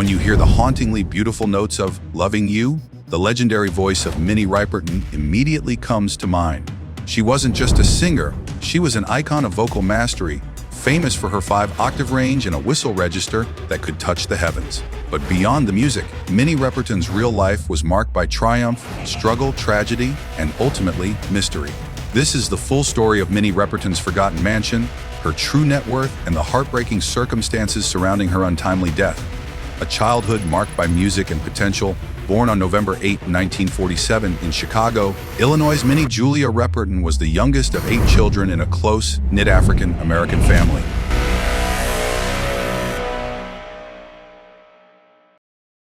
When you hear the hauntingly beautiful notes of Lovin You, the legendary voice of Minnie Riperton immediately comes to mind. She wasn't just a singer, she was an icon of vocal mastery, famous for her 5-octave range and a whistle register that could touch the heavens. But beyond the music, Minnie Riperton's real life was marked by triumph, struggle, tragedy, and ultimately, mystery. This is the full story of Minnie Riperton's forgotten mansion, her true net worth, and the heartbreaking circumstances surrounding her untimely death. A childhood marked by music and potential. Born on November 8, 1947 in Chicago, Illinois, Minnie Julia Riperton was the youngest of 8 children in a close-knit African-American family.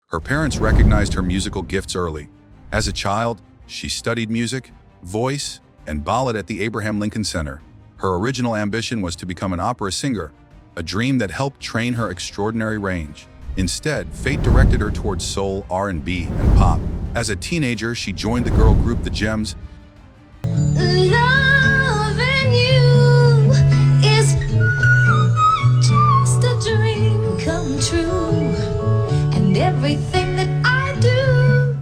Her parents recognized her musical gifts early. As a child, she studied music, voice, and ballet at the Abraham Lincoln Center. Her original ambition was to become an opera singer, a dream that helped train her extraordinary range. Instead, fate directed her towards soul, R&B, and pop. As a teenager, she joined the girl group The Gems. Loving you is just a dream come true, and everything that I do.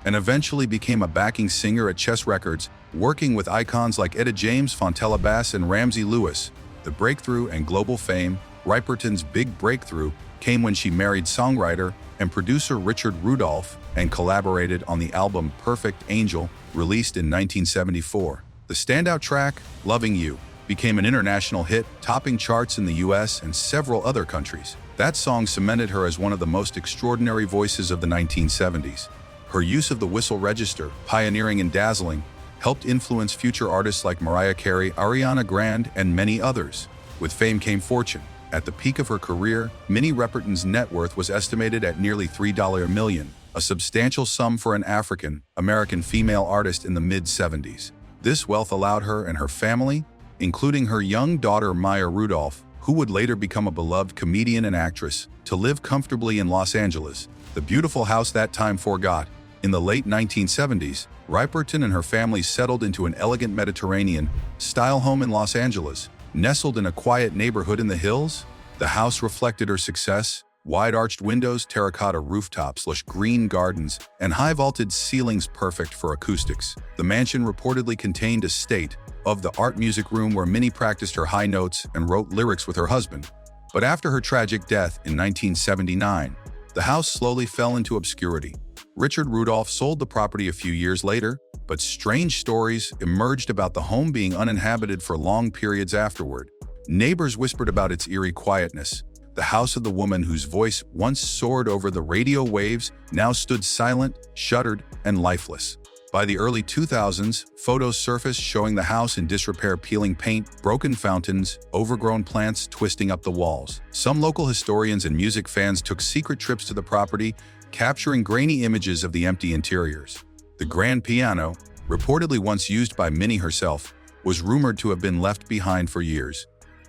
And eventually became a backing singer at Chess Records, working with icons like Etta James, Fontella Bass, and Ramsey Lewis. The breakthrough and global fame, Riperton's big breakthrough, came when she married songwriter and producer Richard Rudolph and collaborated on the album Perfect Angel, released in 1974. The standout track, Lovin You, became an international hit, topping charts in the US and several other countries. That song cemented her as one of the most extraordinary voices of the 1970s. Her use of the whistle register, pioneering and dazzling, helped influence future artists like Mariah Carey, Ariana Grande, and many others. With fame came fortune. At the peak of her career, Minnie Riperton's net worth was estimated at nearly $3 million, a substantial sum for an African-American female artist in the mid-70s. This wealth allowed her and her family, including her young daughter Maya Rudolph, who would later become a beloved comedian and actress, to live comfortably in Los Angeles, the beautiful house that time forgot. In the late 1970s, Riperton and her family settled into an elegant Mediterranean-style home in Los Angeles. Nestled in a quiet neighborhood in the hills, the house reflected her success: wide-arched windows, terracotta rooftops, lush green gardens, and high-vaulted ceilings perfect for acoustics. The mansion reportedly contained a state-of-the-art music room where Minnie practiced her high notes and wrote lyrics with her husband. But after her tragic death in 1979, the house slowly fell into obscurity. Richard Rudolph sold the property a few years later, but strange stories emerged about the home being uninhabited for long periods afterward. Neighbors whispered about its eerie quietness. The house of the woman whose voice once soared over the radio waves now stood silent, shuttered, and lifeless. By the early 2000s, photos surfaced showing the house in disrepair, peeling paint, broken fountains, overgrown plants twisting up the walls. Some local historians and music fans took secret trips to the property, capturing grainy images of the empty interiors. The grand piano, reportedly once used by Minnie herself, was rumored to have been left behind for years.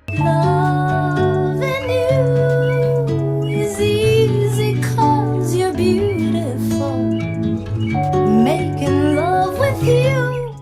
Loving you is easy 'cause you're beautiful. Making love with you.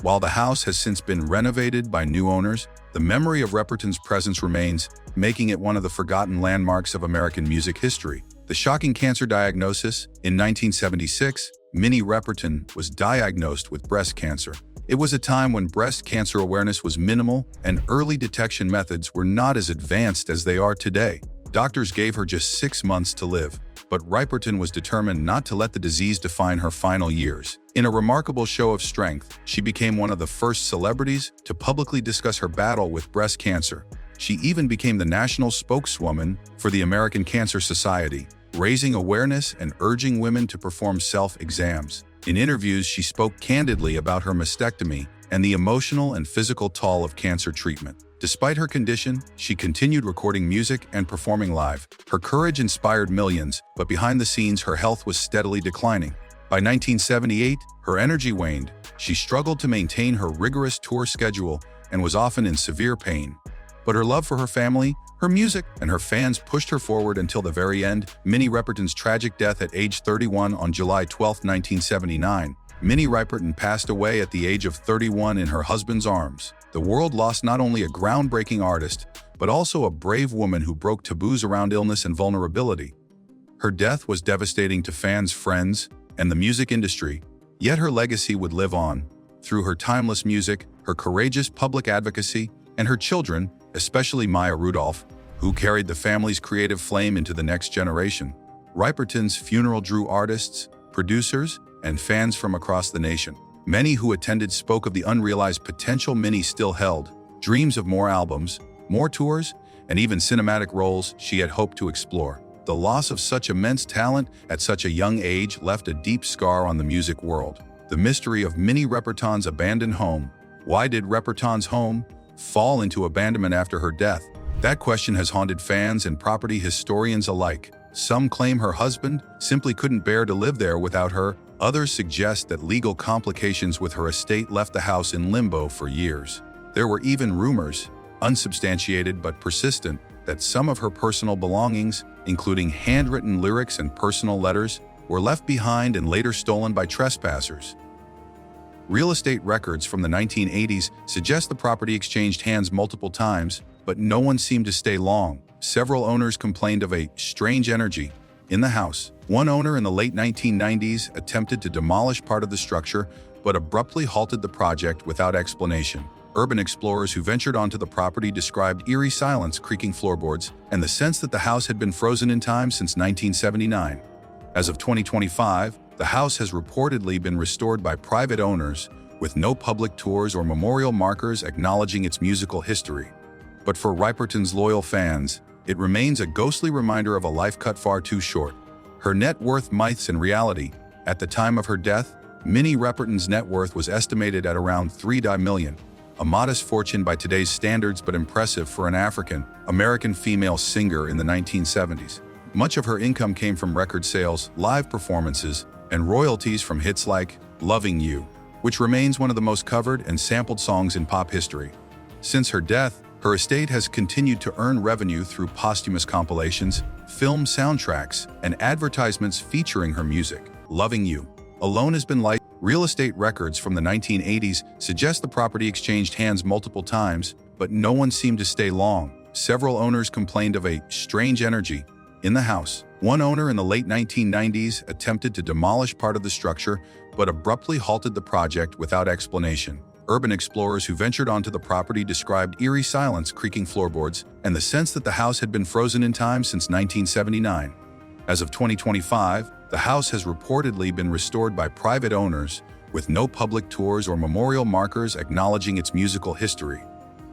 While the house has since been renovated by new owners, the memory of Riperton's presence remains, making it one of the forgotten landmarks of American music history. The shocking cancer diagnosis: in 1976, Minnie Riperton was diagnosed with breast cancer. It was a time when breast cancer awareness was minimal and early detection methods were not as advanced as they are today. Doctors gave her just 6 months to live, but Riperton was determined not to let the disease define her final years. In a remarkable show of strength, she became one of the first celebrities to publicly discuss her battle with breast cancer. She even became the national spokeswoman for the American Cancer Society, raising awareness and urging women to perform self-exams. In interviews, she spoke candidly about her mastectomy and the emotional and physical toll of cancer treatment. Despite her condition, she continued recording music and performing live. Her courage inspired millions, but behind the scenes, her health was steadily declining. By 1978, her energy waned. She struggled to maintain her rigorous tour schedule and was often in severe pain. But her love for her family, her music, and her fans pushed her forward until the very end. Minnie Riperton's tragic death at age 31 on July 12, 1979. Minnie Riperton passed away at the age of 31 in her husband's arms. The world lost not only a groundbreaking artist, but also a brave woman who broke taboos around illness and vulnerability. Her death was devastating to fans, friends, and the music industry, yet her legacy would live on through her timeless music, her courageous public advocacy, and her children, especially Maya Rudolph, who carried the family's creative flame into the next generation. Riperton's funeral drew artists, producers, and fans from across the nation. Many who attended spoke of the unrealized potential Minnie still held, dreams of more albums, more tours, and even cinematic roles she had hoped to explore. The loss of such immense talent at such a young age left a deep scar on the music world. The mystery of Minnie Riperton's abandoned home. Why did Riperton's home fall into abandonment after her death? That question has haunted fans and property historians alike. Some claim her husband simply couldn't bear to live there without her. Others suggest that legal complications with her estate left the house in limbo for years. There were even rumors, unsubstantiated but persistent, that some of her personal belongings, including handwritten lyrics and personal letters, were left behind and later stolen by trespassers. Real estate records from the 1980s suggest the property exchanged hands multiple times, but no one seemed to stay long. Several owners complained of a strange energy in the house. One owner in the late 1990s attempted to demolish part of the structure, but abruptly halted the project without explanation. Urban explorers who ventured onto the property described eerie silence, creaking floorboards, and the sense that the house had been frozen in time since 1979. As of 2025, the house has reportedly been restored by private owners, with no public tours or memorial markers acknowledging its musical history. But for Riperton's loyal fans, it remains a ghostly reminder of a life cut far too short. Her net worth, myths, and reality. At the time of her death, Minnie Riperton's net worth was estimated at around $3 million, a modest fortune by today's standards but impressive for an African-American female singer in the 1970s. Much of her income came from record sales, live performances, and royalties from hits like Lovin You, which remains one of the most covered and sampled songs in pop history. Since her death, her estate has continued to earn revenue through posthumous compilations, film soundtracks, and advertisements featuring her music. Lovin You alone has been licensed. Real estate records from the 1980s suggest the property exchanged hands multiple times, but no one seemed to stay long. Several owners complained of a strange energy in the house. One owner in the late 1990s attempted to demolish part of the structure, but abruptly halted the project without explanation. Urban explorers who ventured onto the property described eerie silence, creaking floorboards, and the sense that the house had been frozen in time since 1979. As of 2025, the house has reportedly been restored by private owners, with no public tours or memorial markers acknowledging its musical history.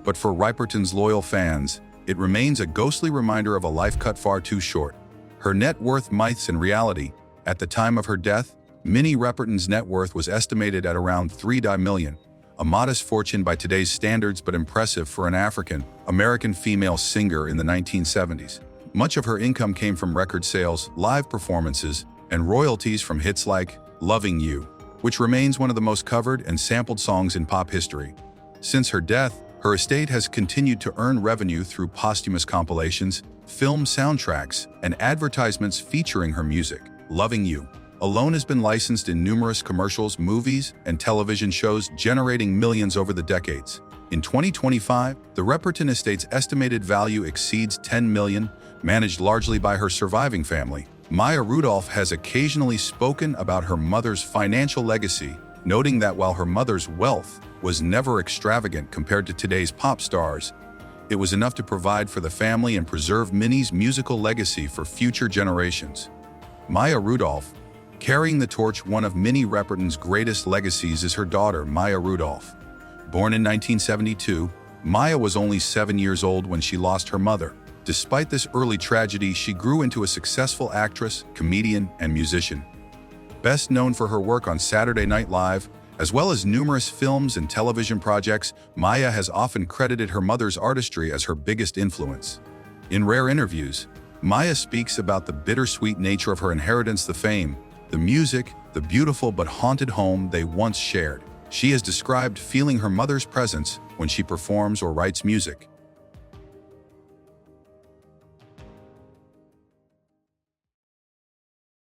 But for Riperton's loyal fans, it remains a ghostly reminder of a life cut far too short. Her net worth, myths, and reality. At the time of her death, Minnie Riperton's net worth was estimated at around $3 million, a modest fortune by today's standards but impressive for an African-American female singer in the 1970s. Much of her income came from record sales, live performances, and royalties from hits like Lovin You, which remains one of the most covered and sampled songs in pop history. Since her death, her estate has continued to earn revenue through posthumous compilations, film soundtracks, and advertisements featuring her music. Lovin You alone has been licensed in numerous commercials, movies, and television shows, generating millions over the decades. In 2025, the Riperton estate's estimated value exceeds $10 million, managed largely by her surviving family. Maya Rudolph has occasionally spoken about her mother's financial legacy, noting that while her mother's wealth was never extravagant compared to today's pop stars, it was enough to provide for the family and preserve Minnie's musical legacy for future generations. Maya Rudolph, carrying the torch. One of Minnie Riperton's greatest legacies is her daughter, Maya Rudolph. Born in 1972, Maya was only 7 years old when she lost her mother. Despite this early tragedy, she grew into a successful actress, comedian, and musician. Best known for her work on Saturday Night Live, as well as numerous films and television projects, Maya has often credited her mother's artistry as her biggest influence. In rare interviews, Maya speaks about the bittersweet nature of her inheritance, the fame, the music, the beautiful but haunted home they once shared. She has described feeling her mother's presence when she performs or writes music.